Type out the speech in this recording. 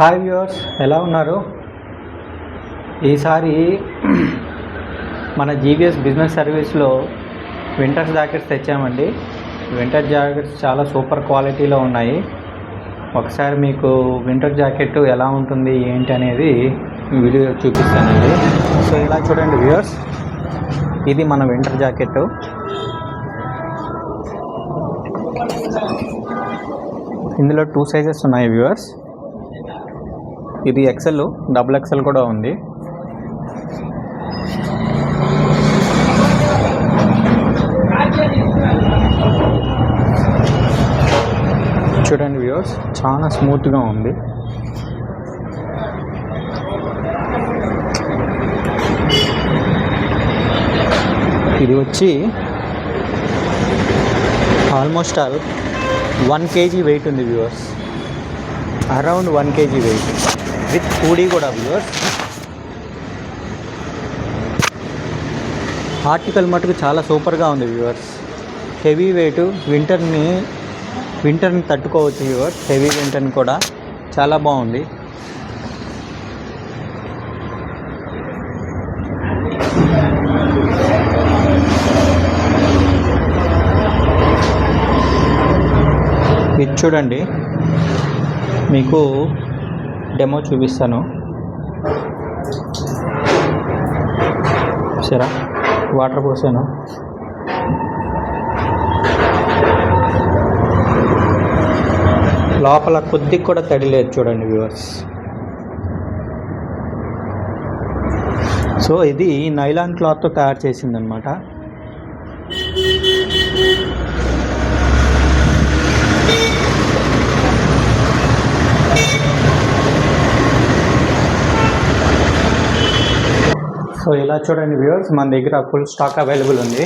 Hi viewers, ఎలా ఉన్నారు? ఈసారి మన జీబీఎస్ బిజినెస్ సర్వీస్లో వింటర్ జాకెట్స్ తెచ్చామండి. వింటర్ జాకెట్స్ చాలా సూపర్ క్వాలిటీలో ఉన్నాయి. ఒకసారి మీకు వింటర్ జాకెట్ ఎలా ఉంటుంది ఏంటి అనేది వీడియో చూపిస్తానండి. సో ఇలా చూడండి వ్యూవర్స్, ఇది మన వింటర్ జాకెట్. ఇందులో 2 సైజెస్ ఉన్నాయి వ్యూవర్స్. ఇది ఎక్సెల్, డబుల్ ఎక్సెల్ కూడా ఉంది. చూడండి వ్యూవర్స్, చాలా స్మూత్గా ఉంది. ఇది వచ్చి ఆల్మోస్ట్ 1 kg వెయిట్ ఉంది viewers. Around 1 kg weight with hoodie కూడా వ్యూవర్స్. ఆర్టికల్ మటుకు చాలా సూపర్గా ఉంది వ్యూవర్స్. హెవీ వెయిట్, వింటర్ని తట్టుకోవచ్చు వ్యూవర్స్. హెవీ వింటర్ని కూడా చాలా బాగుంది. ఇది చూడండి, మీకు డెమో చూపిస్తాను. సరే, వాటర్ పోసాను. లోపల కొద్దిగా కూడా తడి లేదు చూడండి వ్యూవర్స్. సో ఇది నైలాన్ క్లాత్తో తయారు చేసిందనమాట. సో ఇలా చూడండి వ్యూవర్స్, మన దగ్గర ఫుల్ స్టాక్ అవైలబుల్ ఉంది.